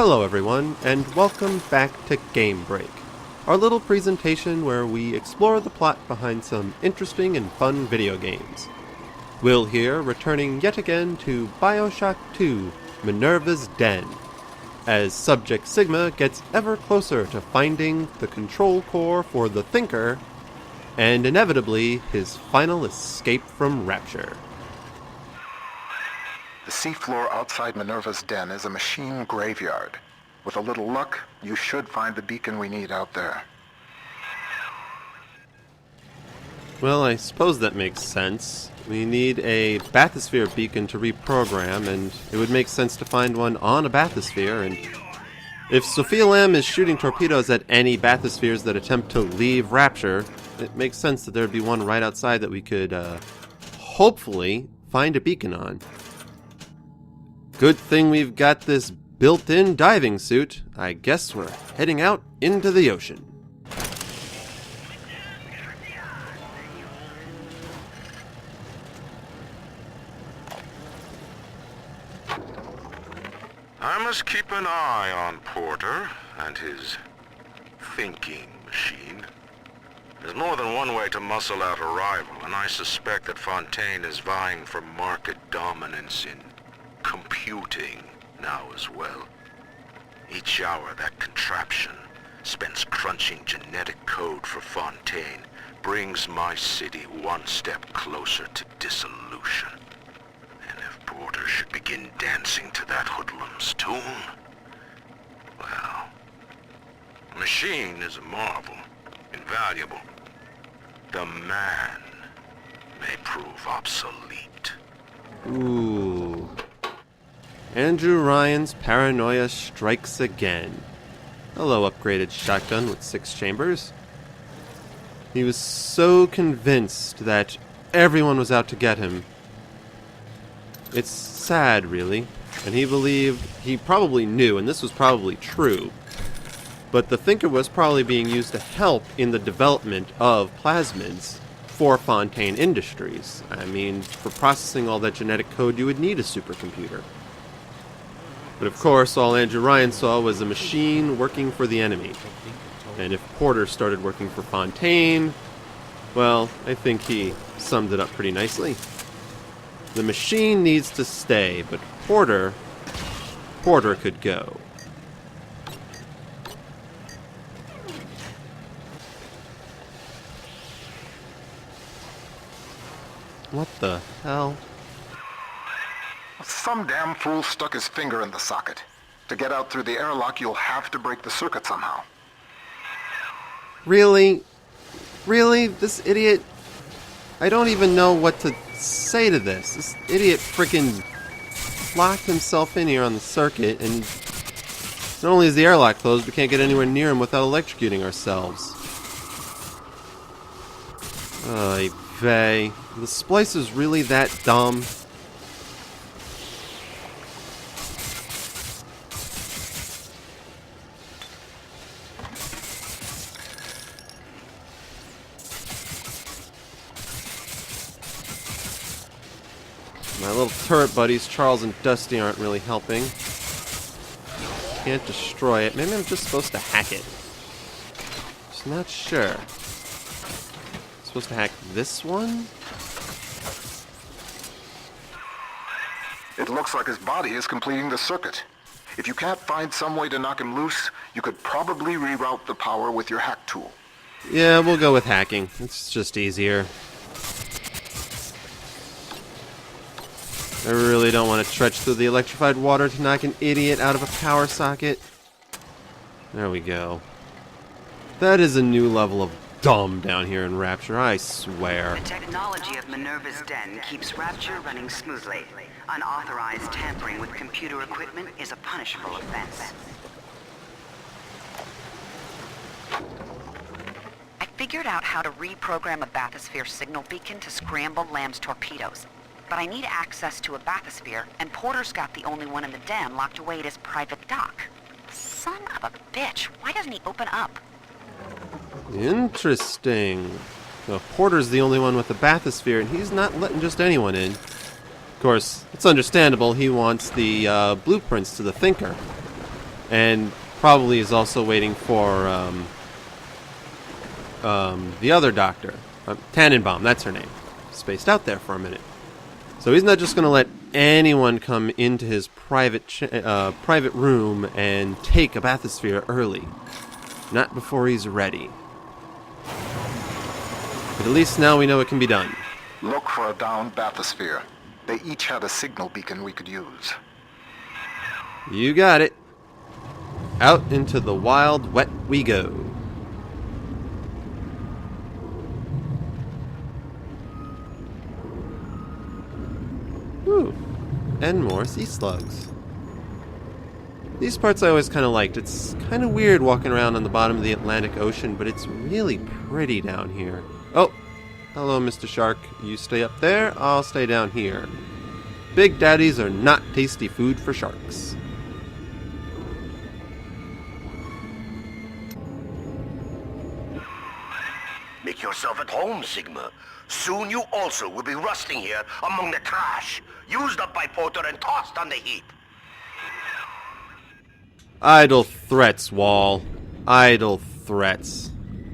Hello everyone, and welcome back to Game Break, our little presentation where we explore the plot behind some interesting and fun video games. Will here returning yet again to BioShock2, Minerva's Den, as Subject Sigma gets ever closer to finding the control core for the Thinker, and inevitably his final escape from Rapture. The seafloor outside Minerva's den is a machine graveyard. With a little luck, you should find the beacon we need out there. Well, I suppose that makes sense. We need a bathysphere beacon to reprogram, and it would make sense to find one on a bathysphere, and if Sophia Lamb is shooting torpedoes at any bathyspheres that attempt to leave Rapture, it makes sense that there'd be one right outside that we could, hopefully, find a beacon on. Good thing we've got this built-in diving suit. I guess we're heading out into the ocean. I must keep an eye on Porter and his thinking machine. There's more than one way to muscle out a rival, and I suspect that Fontaine is vying for market dominance in computing now as well. Each hour that contraption spends crunching genetic code for Fontaine brings my city one step closer to dissolution. And if Porter should begin dancing to that hoodlum's tune, well, the machine is a marvel, invaluable. The man may prove obsolete. Ooh. Andrew Ryan's paranoia strikes again. Hello, upgraded shotgun with 6 chambers. He was so convinced that everyone was out to get him. It's sad, really. And he probably knew, and this was probably true, but the Thinker was probably being used to help in the development of plasmids for Fontaine Industries. I mean, for processing all that genetic code, you would need a supercomputer. But of course, all Andrew Ryan saw was a machine working for the enemy. And if Porter started working for Fontaine, well, I think he summed it up pretty nicely. The machine needs to stay, but Porter could go. What the hell? Some damn fool stuck his finger in the socket. To get out through the airlock, you'll have to break the circuit somehow. Really? Really? This idiot? I don't even know what to say to this. This idiot frickin' locked himself in here on the circuit, and not only is the airlock closed, we can't get anywhere near him without electrocuting ourselves. Oy vey. The splice is really that dumb? My little turret buddies, Charles and Dusty, aren't really helping. Can't destroy it. Maybe I'm just supposed to hack it. Just not sure. Supposed to hack this one? It looks like his body is completing the circuit. If you can't find some way to knock him loose, you could probably reroute the power with your hack tool. Yeah, we'll go with hacking. It's just easier. I really don't want to trudge through the electrified water to knock an idiot out of a power socket. There we go. That is a new level of dumb down here in Rapture, I swear. The technology of Minerva's Den keeps Rapture running smoothly. Unauthorized tampering with computer equipment is a punishable offense. I figured out how to reprogram a bathysphere signal beacon to scramble Lamb's torpedoes. But I need access to a bathysphere, and Porter's got the only one in the den locked away at his private dock. Son of a bitch, why doesn't he open up? Interesting. Well, Porter's the only one with the bathysphere, and he's not letting just anyone in. Of course, it's understandable he wants the blueprints to the Thinker. And probably is also waiting for the other doctor. Tannenbaum, that's her name. Spaced out there for a minute. So he's not just going to let anyone come into his private room and take a bathysphere early. Not before he's ready. But at least now we know it can be done. Look for a downed bathysphere. They each had a signal beacon we could use. You got it. Out into the wild wet we go. Ooh, and more sea slugs. These parts I always kind of liked. It's kind of weird walking around on the bottom of the Atlantic Ocean, but it's really pretty down here. Oh, hello, Mr. Shark. You stay up there, I'll stay down here. Big daddies are not tasty food for sharks. Make yourself at home, Sigma. Soon you also will be rusting here among the trash, used up by Porter and tossed on the heap. Idle threats, Wahl. Idle threats.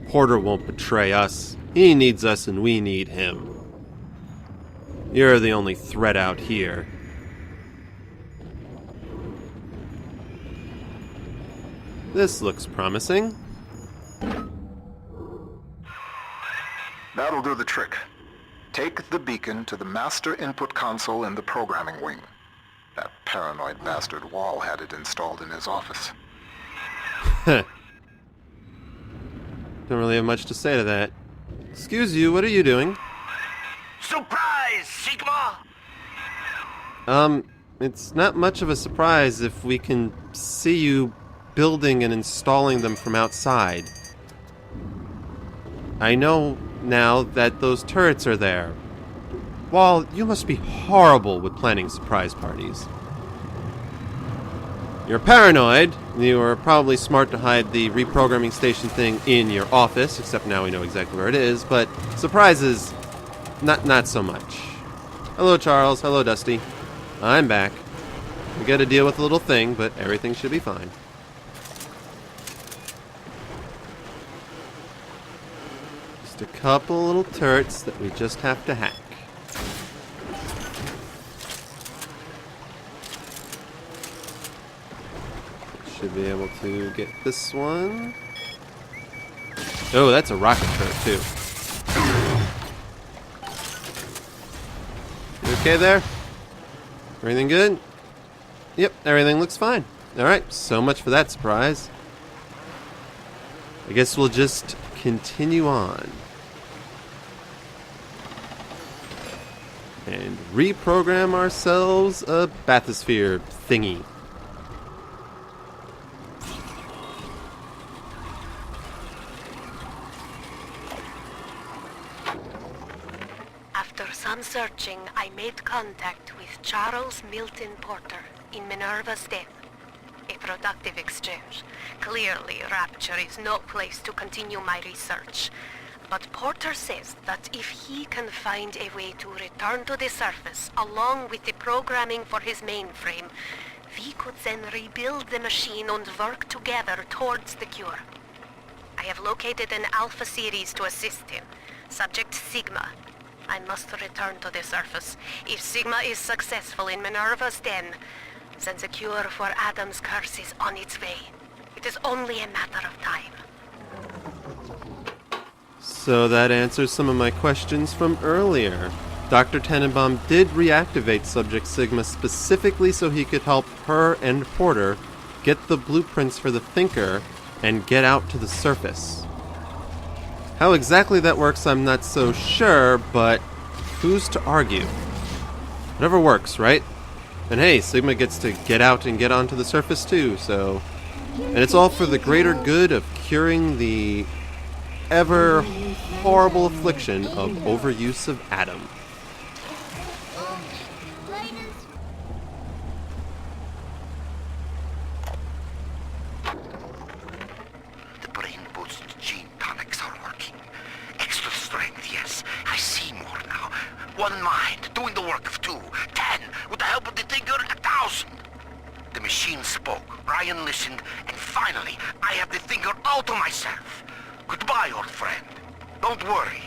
Porter won't betray us. He needs us and we need him. You're the only threat out here. This looks promising. That'll do the trick. Take the beacon to the master input console in the programming wing. That paranoid bastard Wahl had it installed in his office. Don't really have much to say to that. Excuse you, what are you doing? Surprise, Sigma! It's not much of a surprise if we can see you building and installing them from outside. I know now that those turrets are there. Wahl, you must be horrible with planning surprise parties. You're paranoid. You were probably smart to hide the reprogramming station thing in your office, except now we know exactly where it is, but surprises, not so much. Hello, Charles. Hello, Dusty. I'm back. We gotta deal with a little thing, but everything should be fine. Just a couple little turrets that we just have to hack. Should be able to get this one. Oh, that's a rocket turret too. You okay there? Everything good? Yep, everything looks fine. Alright, so much for that surprise. I guess we'll just continue on. And reprogram ourselves a bathysphere thingy. After some searching, I made contact with Charles Milton Porter in Minerva's den. A productive exchange. Clearly, Rapture is no place to continue my research. But Porter says that if he can find a way to return to the surface along with the programming for his mainframe, we could then rebuild the machine and work together towards the cure. I have located an Alpha series to assist him. Subject Sigma. I must return to the surface. If Sigma is successful in Minerva's den, then the cure for Adam's curse is on its way. It is only a matter of time. So that answers some of my questions from earlier. Dr. Tannenbaum did reactivate Subject Sigma specifically so he could help her and Porter get the blueprints for the Thinker and get out to the surface. How exactly that works, I'm not so sure, but who's to argue? Whatever works, right? And hey, Sigma gets to get out and get onto the surface too, so... And it's all for the greater good of curing the ever horrible affliction of overuse of Adam. The brain boost gene tonics are working. Extra strength, yes. I see more now. One mind, doing the work of two. 10, with the help of the Thinker, 1,000. The machine spoke, Ryan listened, and finally, I have the thinker all to myself. Goodbye, old friend. Don't worry.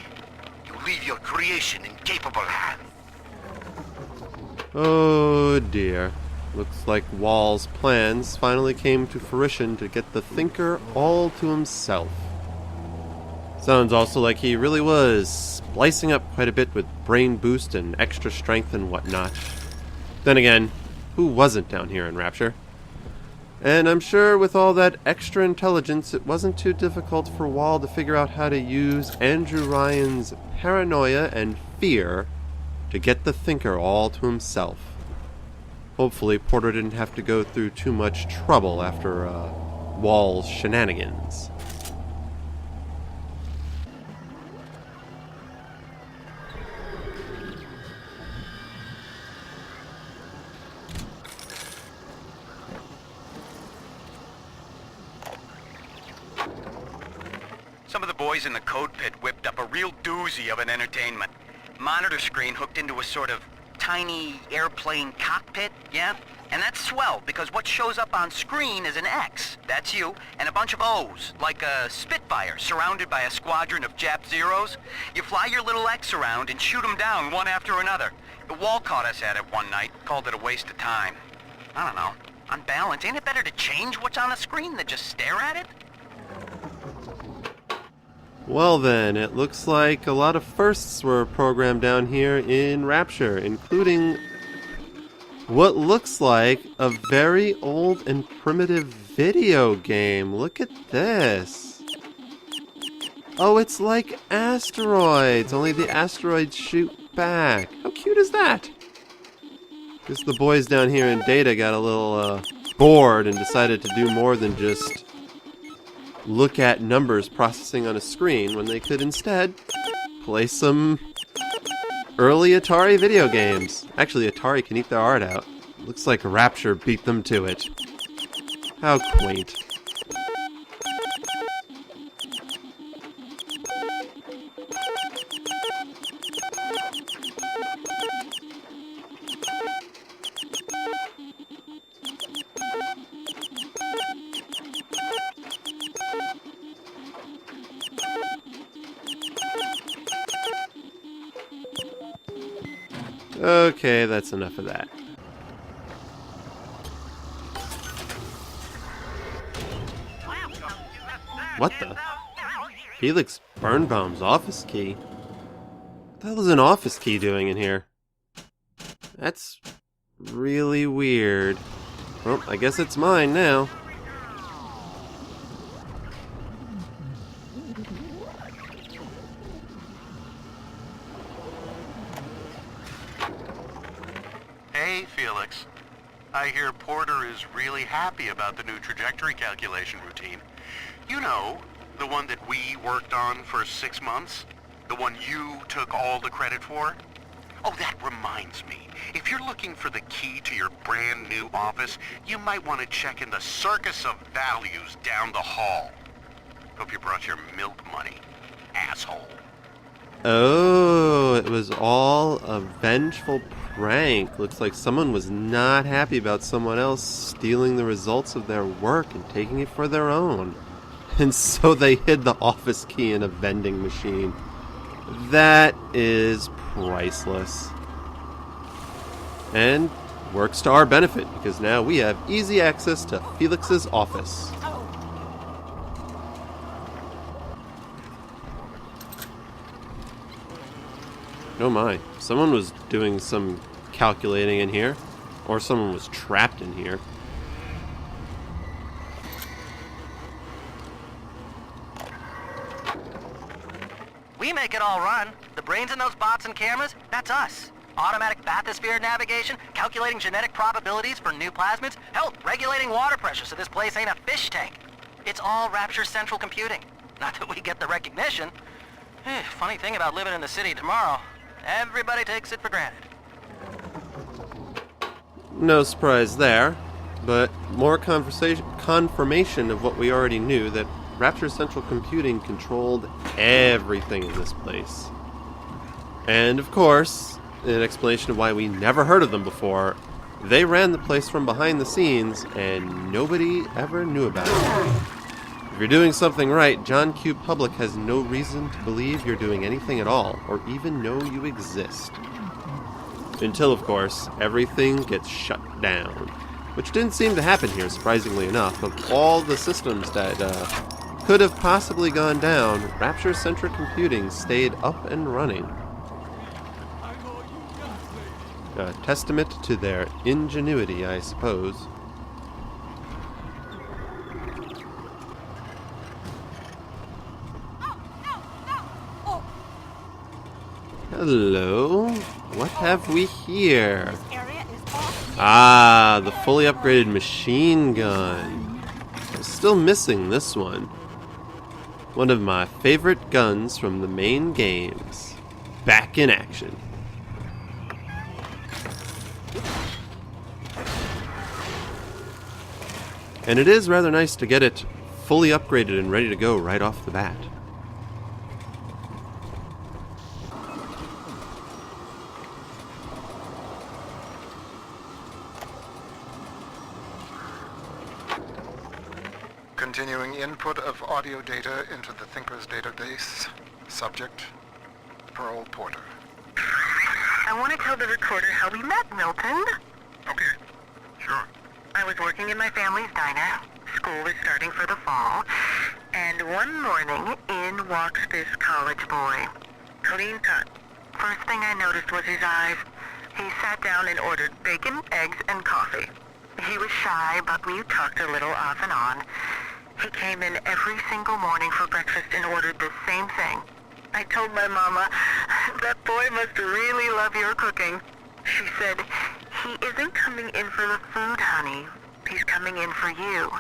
You leave your creation in capable hands. Oh dear. Looks like Wahl's plans finally came to fruition to get the thinker all to himself. Sounds also like he really was splicing up quite a bit with brain boost and extra strength and whatnot. Then again, who wasn't down here in Rapture? And I'm sure with all that extra intelligence, it wasn't too difficult for Wahl to figure out how to use Andrew Ryan's paranoia and fear to get the thinker all to himself. Hopefully, Porter didn't have to go through too much trouble after Wahl's shenanigans. Some of the boys in the code pit whipped up a real doozy of an entertainment. Monitor screen hooked into a sort of tiny airplane cockpit, yeah? And that's swell, because what shows up on screen is an X, that's you, and a bunch of O's, like a Spitfire surrounded by a squadron of Jap Zeros. You fly your little X around and shoot them down one after another. The Wahl caught us at it one night, called it a waste of time. I don't know. On balance, ain't it better to change what's on the screen than just stare at it? Well then, it looks like a lot of firsts were programmed down here in Rapture, including what looks like a very old and primitive video game. Look at this. Oh, it's like asteroids, only the asteroids shoot back. How cute is that? Guess the boys down here in Data got a little bored and decided to do more than just look at numbers processing on a screen when they could instead play some early Atari video games. Actually, Atari can eat their heart out. Looks like Rapture beat them to it. How quaint. Okay, that's enough of that. What the? Felix Birnbaum's office key? What the hell is an office key doing in here? That's really weird. Well, I guess it's mine now. Hey, Felix. I hear Porter is really happy about the new trajectory calculation routine. You know, the one that we worked on for 6 months? The one you took all the credit for? Oh, that reminds me. If you're looking for the key to your brand new office, you might want to check in the Circus of Values down the hall. Hope you brought your milk money, asshole. Oh, it was all a vengeful prank. Looks like someone was not happy about someone else stealing the results of their work and taking it for their own. And so they hid the office key in a vending machine. That is priceless. And works to our benefit, because now we have easy access to Felix's office. Oh my, someone was doing some calculating in here. Or someone was trapped in here. We make it all run. The brains in those bots and cameras, that's us. Automatic bathysphere navigation, calculating genetic probabilities for new plasmids, hell, regulating water pressure so this place ain't a fish tank. It's all Rapture Central Computing. Not that we get the recognition. Funny thing about living in the city tomorrow, everybody takes it for granted. No surprise there, but more confirmation of what we already knew, that Rapture Central Computing controlled everything in this place. And of course, an explanation of why we never heard of them before, They ran the place from behind the scenes, and nobody ever knew about it. If you're doing something right, John Q. Public has no reason to believe you're doing anything at all, or even know you exist. Until, of course, everything gets shut down. Which didn't seem to happen here, surprisingly enough. Of all the systems that could have possibly gone down, Rapture Central Computing stayed up and running. A testament to their ingenuity, I suppose. Hello? What have we here? Ah, the fully upgraded machine gun. I'm still missing this one. One of my favorite guns from the main games. Back in action. And it is rather nice to get it fully upgraded and ready to go right off the bat. Continuing input of audio data into the Thinker's database. Subject, Pearl Porter. I want to tell the recorder how we met, Milton. Okay, sure. I was working in my family's diner. School was starting for the fall. And one morning, in walks this college boy. Clean cut. First thing I noticed was his eyes. He sat down and ordered bacon, eggs, and coffee. He was shy, but we talked a little off and on. He came in every single morning for breakfast and ordered the same thing. I told my mama, that boy must really love your cooking. She said, he isn't coming in for the food, honey. He's coming in for you.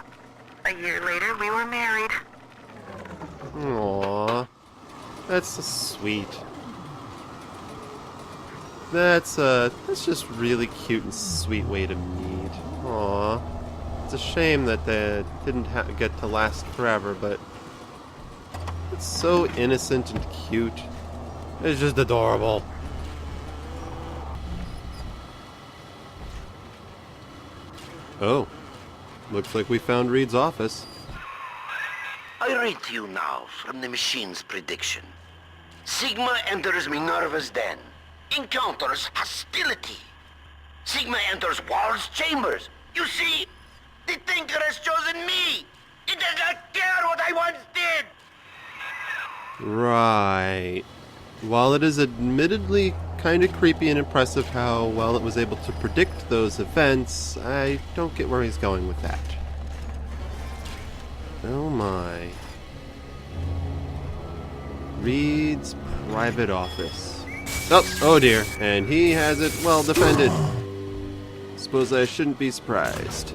A year later, we were married. Aww. That's so sweet. That's just really cute and sweet way to meet. Aww. It's a shame that they didn't get to last forever, but it's so innocent and cute. It's just adorable. Oh. Looks like we found Reed's office. I read to you now from the machine's prediction. Sigma enters Minerva's den. Encounters hostility. Sigma enters Wahl's chambers. You see, the Thinker has chosen me. It does not care what I once did. Right. While it is admittedly kind of creepy and impressive how well it was able to predict those events, I don't get where he's going with that. Oh my. Reed's private office. Oh dear, and he has it well defended. Suppose I shouldn't be surprised.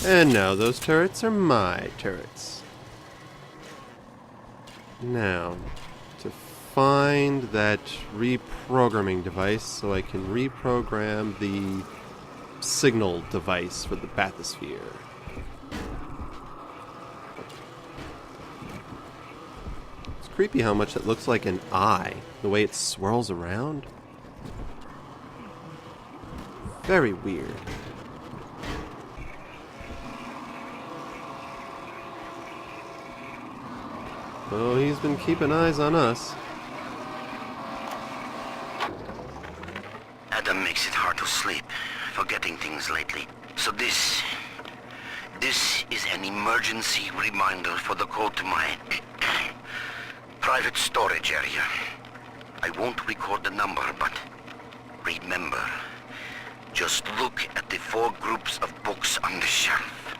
And now those turrets are my turrets. Now, to find that reprogramming device so I can reprogram the signal device for the bathysphere. It's creepy how much it looks like an eye, the way it swirls around. Very weird. Oh, he's been keeping eyes on us. Adam makes it hard to sleep, forgetting things lately. So this is an emergency reminder for the code to my private storage area. I won't record the number, but remember, just look at the 4 groups of books on the shelf.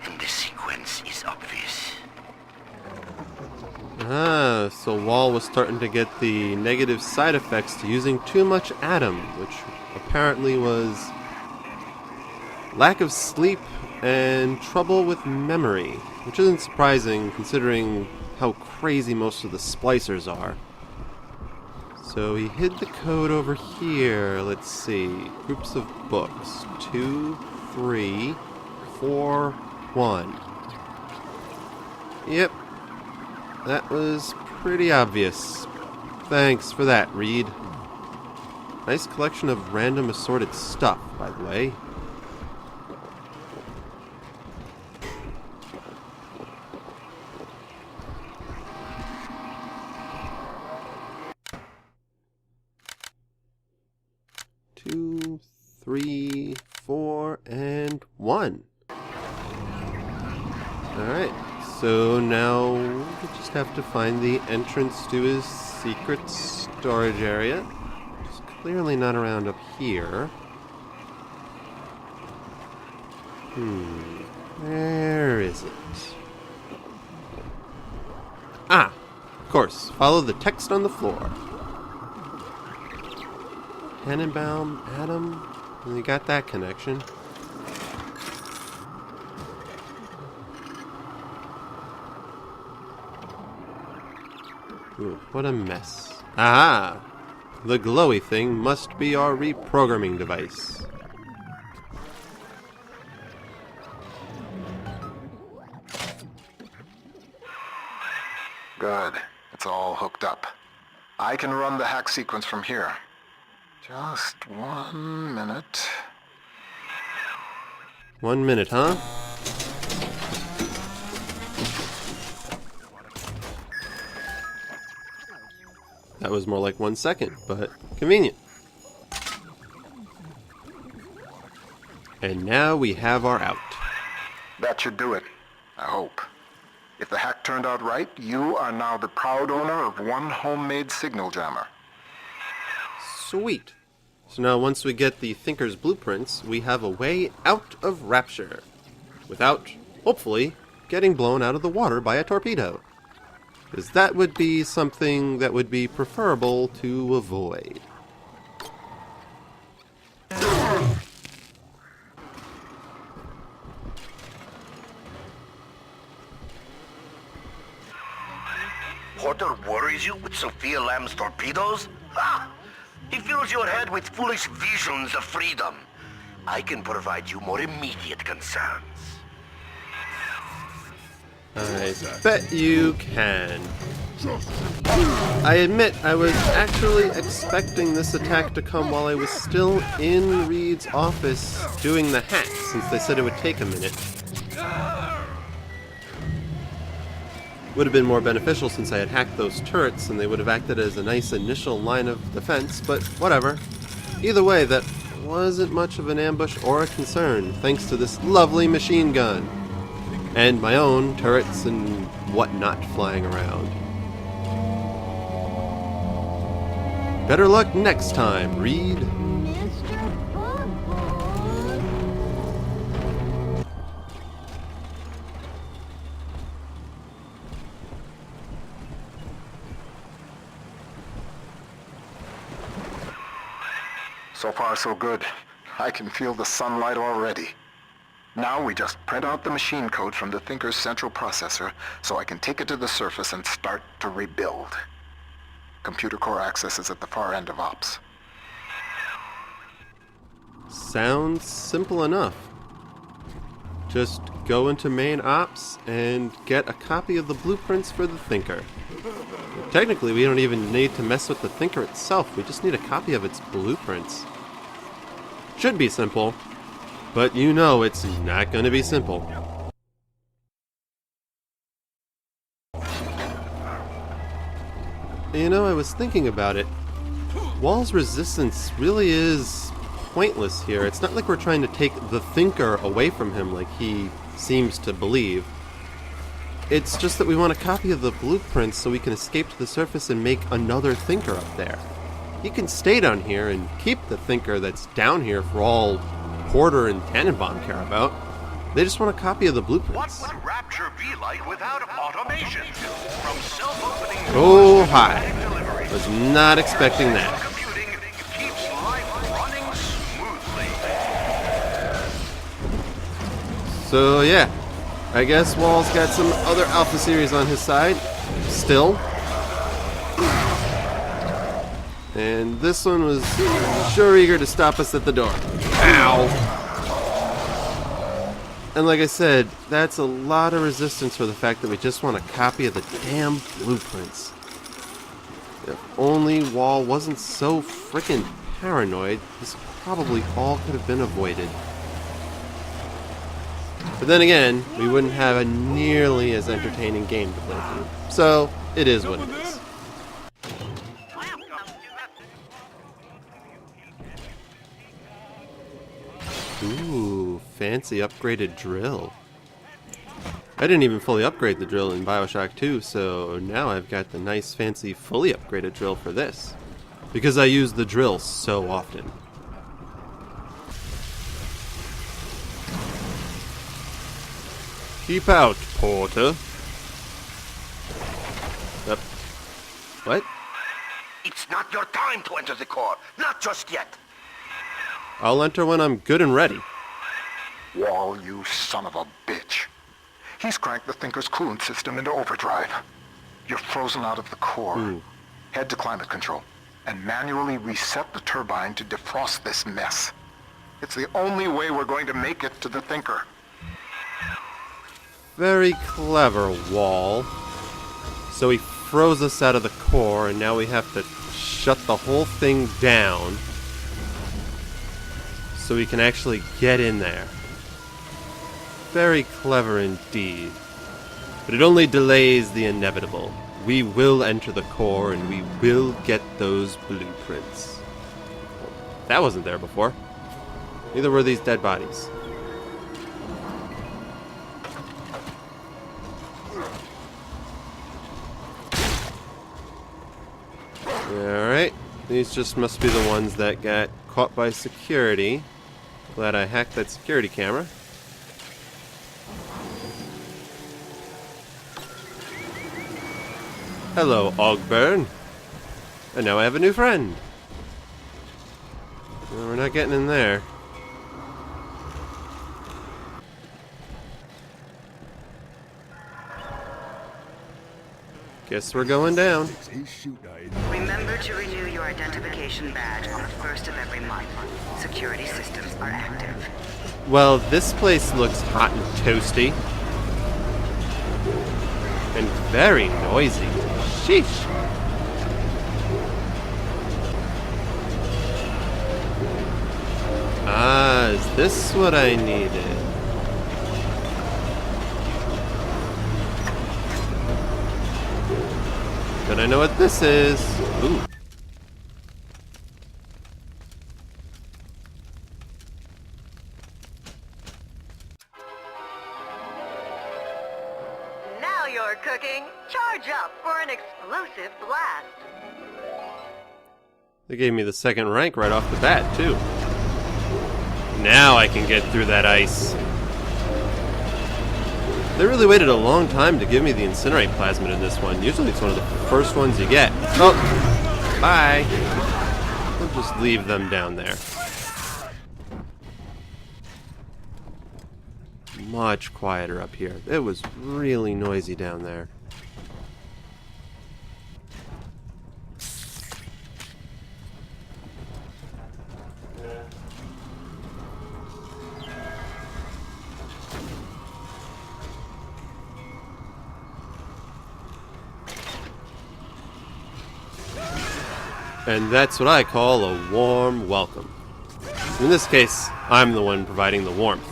And the sequence is obvious. Ah, so Wahl was starting to get the negative side effects to using too much Adam, which apparently was lack of sleep and trouble with memory, which isn't surprising considering how crazy most of the splicers are. So he hid the code over here. Let's see. Groups of books. 2, 3, 4, 1. Yep. That was pretty obvious. Thanks for that, Reed. Nice collection of random assorted stuff, by the way. Two, 3, 4, and 1. Alright, so now we just have to find the entrance to his secret storage area. It's clearly not around up here. Where is it? Ah, of course, follow the text on the floor. Tannenbaum, Adam, you got that connection. Ooh, what a mess. Aha! The glowy thing must be our reprogramming device. Good. It's all hooked up. I can run the hack sequence from here. Just 1 minute. 1 minute, huh? That was more like 1 second, but convenient. And now we have our out. That should do it. I hope. If the hack turned out right, you are now the proud owner of one homemade signal jammer. Sweet. So now once we get the Thinker's blueprints, we have a way out of Rapture. Without, hopefully, getting blown out of the water by a torpedo. Because that would be something that would be preferable to avoid. Porter worries you with Sophia Lamb's torpedoes? Ha! He fills your head with foolish visions of freedom. I can provide you more immediate concerns. I bet you can. I admit I was actually expecting this attack to come while I was still in Reed's office doing the hack, since they said it would take a minute. Would have been more beneficial since I had hacked those turrets and they would have acted as a nice initial line of defense, but whatever. Either way, that wasn't much of an ambush or a concern, thanks to this lovely machine gun. And my own turrets and whatnot flying around. Better luck next time, Reed. So far, so good. I can feel the sunlight already. Now we just print out the machine code from the Thinker's central processor so I can take it to the surface and start to rebuild. Computer core access is at the far end of ops. Sounds simple enough. Just go into main ops and get a copy of the blueprints for the Thinker. Technically, we don't even need to mess with the Thinker itself, we just need a copy of its blueprints. Should be simple, but you know it's not going to be simple. You know, I was thinking about it. Wahl's resistance really is pointless here. It's not like we're trying to take the Thinker away from him like he seems to believe. It's just that we want a copy of the blueprints so we can escape to the surface and make another Thinker up there. He can stay down here and keep the Thinker that's down here for all Porter and Tannenbaum care about. They just want a copy of the blueprints. What would Rapture be like without automation? From self-opening Oh, hi. Was not expecting that. computing keeps life running smoothly. So, yeah. I guess Wahl's got some other Alpha series on his side. Still. And this one was sure eager to stop us at the door. Ow! And like I said, that's a lot of resistance for the fact that we just want a copy of the damn blueprints. If only Wahl wasn't so freaking paranoid, this probably all could have been avoided. But then again, we wouldn't have a nearly as entertaining game to play through. So, it is what it is. Ooh, fancy upgraded drill. I didn't even fully upgrade the drill in BioShock 2, so now I've got the nice fancy fully upgraded drill for this. Because I use the drill so often. Keep out, Porter. What? It's not your time to enter the core. Not just yet. I'll enter when I'm good and ready. Wahl, you son of a bitch. He's cranked the Thinker's coolant system into overdrive. You're frozen out of the core. Head to climate control and manually reset the turbine to defrost this mess. It's the only way we're going to make it to the Thinker. Very clever, Wahl. So he froze us out of the core, and now we have to shut the whole thing down so we can actually get in there. Very clever indeed. But it only delays the inevitable. We will enter the core, and we will get those blueprints. That wasn't there before. Neither were these dead bodies. Alright, these just must be the ones that got caught by security. Glad I hacked that security camera. Hello, Ogburn. And now I have a new friend. Well, we're not getting in there. Guess we're going down. Remember to renew your identification badge on the 1st of every month. Security systems are active. Well, this place looks hot and toasty. And very noisy. Sheesh. Ah, is this what I needed? But I know what this is. Ooh. Now you're cooking. Charge up for an explosive blast. They gave me the second rank right off the bat, too. Now I can get through that ice. They really waited a long time to give me the incinerate plasmid in this one. Usually it's one of the first ones you get. Oh! Bye! We'll just leave them down there. Much quieter up here. It was really noisy down there. And that's what I call a warm welcome. In this case, I'm the one providing the warmth.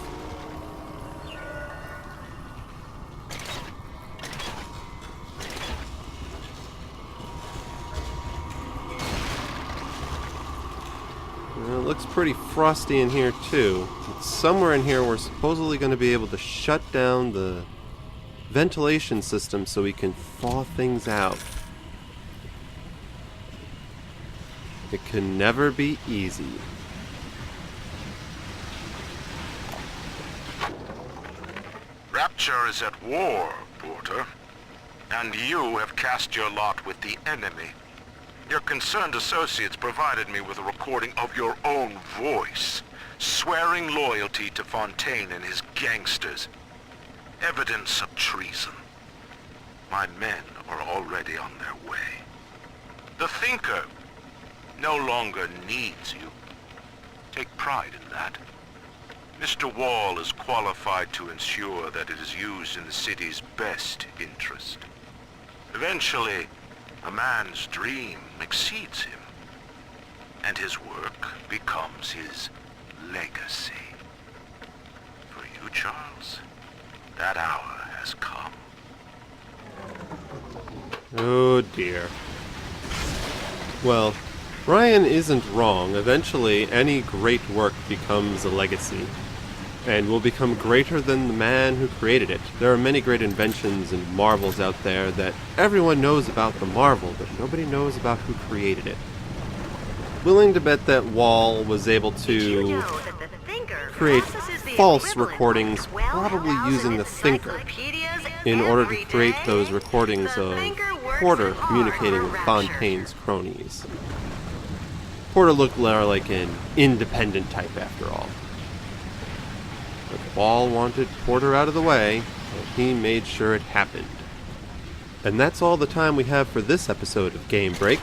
Well, it looks pretty frosty in here too. But somewhere in here we're supposedly going to be able to shut down the ventilation system so we can thaw things out. It can never be easy. Rapture is at war, Porter. And you have cast your lot with the enemy. Your concerned associates provided me with a recording of your own voice, swearing loyalty to Fontaine and his gangsters. Evidence of treason. My men are already on their way. The Thinker no longer needs you. Take pride in that. Mr. Wahl is qualified to ensure that it is used in the city's best interest. Eventually, a man's dream exceeds him, and his work becomes his legacy. For you, Charles, that hour has come. Oh dear. Well, Ryan isn't wrong. Eventually, any great work becomes a legacy, and will become greater than the man who created it. There are many great inventions and marvels out there that everyone knows about the marvel, but nobody knows about who created it. Willing to bet that Wahl was able to create false recordings, probably using the Thinker, in order to create those recordings of Porter communicating with Fontaine's cronies. Porter looked more like an independent type after all. But Wahl wanted Porter out of the way, and he made sure it happened. And that's all the time we have for this episode of Game Break.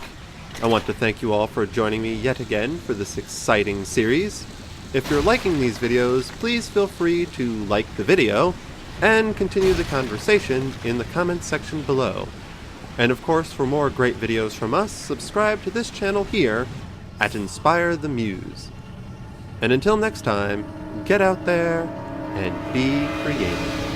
I want to thank you all for joining me yet again for this exciting series. If you're liking these videos, please feel free to like the video, and continue the conversation in the comments section below. And of course, for more great videos from us, subscribe to this channel here at Inspire the Muse. And until next time, get out there and be creative.